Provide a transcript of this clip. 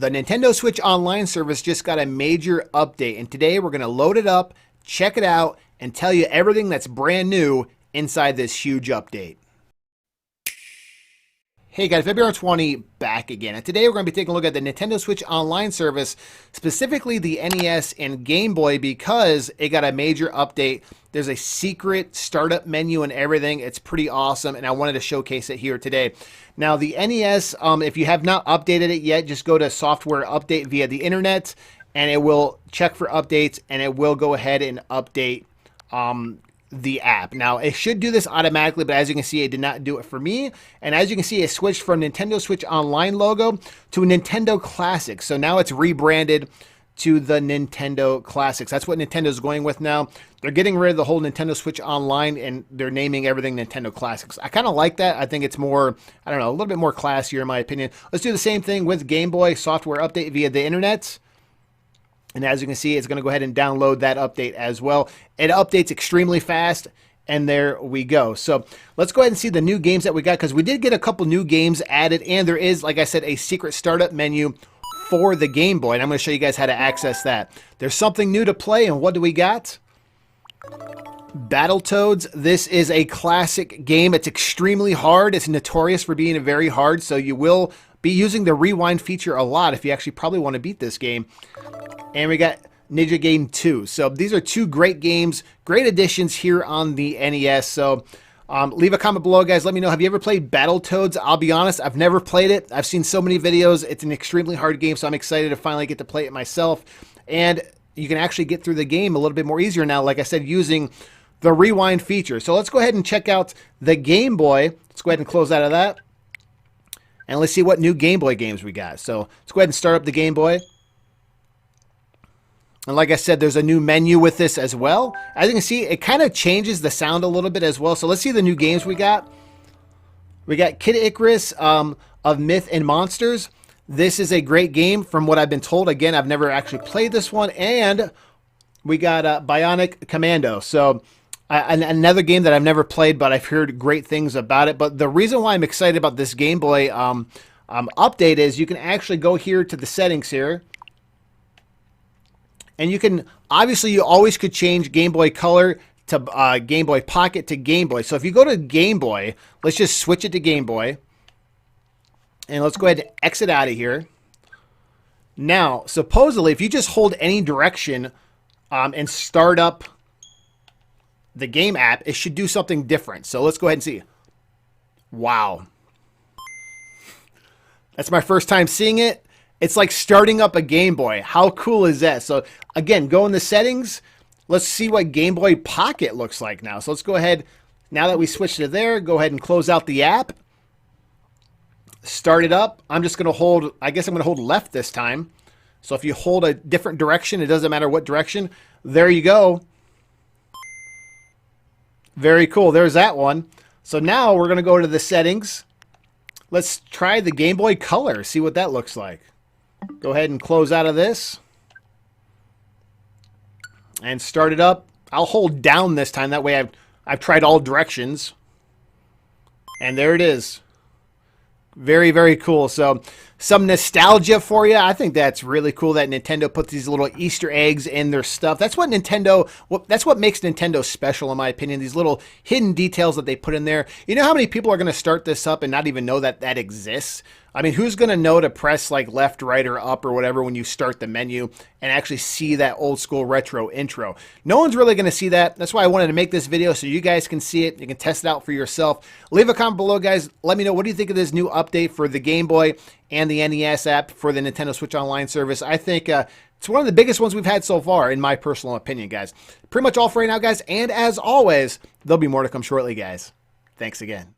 the Nintendo Switch Online service just got a major update, and today we're going to load it up, check it out, and tell you everything that's brand new inside this huge update. Hey guys, February 20 back again, and today we're going to be taking a look at the Nintendo Switch Online service, specifically the NES and Game Boy, because it got a major update. There's a secret startup menu and everything. It's pretty awesome, and I wanted to showcase it here today. Now, the NES, if you have not updated it yet, just go to Software Update via the internet, and it will check for updates, and it will go ahead and update the app. Now, it should do this automatically, but as you can see, it did not do it for me. And as you can see, it switched from Nintendo Switch Online logo to Nintendo Classics. So now it's rebranded to the Nintendo Classics. That's what Nintendo's going with now. They're getting rid of the whole Nintendo Switch Online and they're naming everything Nintendo Classics. I kind of like that. I think it's more, I don't know, a little bit more classier in my opinion. Let's do the same thing with Game Boy Software Update via the internet. And as you can see, it's going to go ahead and download that update as well. It updates extremely fast, and there we go. So let's go ahead and see the new games that we got, because we did get a couple new games added, and there is, like I said, a secret startup menu for the Game Boy, and I'm going to show you guys how to access that. There's something new to play, and what do we got? Battletoads. This is a classic game. It's extremely hard. It's notorious for being very hard, so you will be using the rewind feature a lot if you actually probably want to beat this game. And we got Ninja Gaiden 2. So these are two great games, great additions here on the NES. So leave a comment below, guys. Let me know, have you ever played Battletoads? I'll be honest, I've never played it. I've seen so many videos. It's an extremely hard game, so I'm excited to finally get to play it myself. And you can actually get through the game a little bit more easier now, like I said, using the rewind feature. So let's go ahead and check out the Game Boy. Let's go ahead and close out of that. And let's see what new Game Boy games we got. So let's go ahead and start up the Game Boy. And like I said, there's a new menu with this as well. As you can see, it kind of changes the sound a little bit as well. So let's see the new games we got. We got Kid Icarus of Myth and Monsters. This is a great game from what I've been told. Again, I've never actually played this one. And we got Bionic Commando. So another game that I've never played, but I've heard great things about it. But the reason why I'm excited about this Game Boy update is you can actually go here to the settings here. And you can, obviously, you always could change Game Boy Color to Game Boy Pocket to Game Boy. So if you go to Game Boy, let's just switch it to Game Boy. And let's go ahead and exit out of here. Now, supposedly, if you just hold any direction and start up the game app, it should do something different. So let's go ahead and see. Wow. That's my first time seeing it. It's like starting up a Game Boy. How cool is that? So again, go in the settings. Let's see what Game Boy Pocket looks like now. So let's go ahead. Now that we switched to there, go ahead and close out the app. Start it up. I'm just going to hold, I guess I'm going to hold left this time. So if you hold a different direction, it doesn't matter what direction. There you go. Very cool. There's that one. So now we're going to go to the settings. Let's try the Game Boy Color. See what that looks like. Go ahead and close out of this. And start it up. I'll hold down this time. That way I've tried all directions. And there it is. Very, very cool. So some nostalgia for you. I think that's really cool that Nintendo puts these little Easter eggs in their stuff. That's what that's what makes Nintendo special, in my opinion. These little hidden details that they put in there. You know how many people are going to start this up and not even know that that exists? I mean, who's going to know to press like left, right, or up or whatever when you start the menu and actually see that old school retro intro? No one's really going to see that. That's why I wanted to make this video so you guys can see it. You can test it out for yourself. Leave a comment below, guys. Let me know, what do you think of this new update for the Game Boy and the NES app for the Nintendo Switch Online service? I think it's one of the biggest ones we've had so far, in my personal opinion, guys. Pretty much all for right now, guys. And as always, there'll be more to come shortly, guys. Thanks again.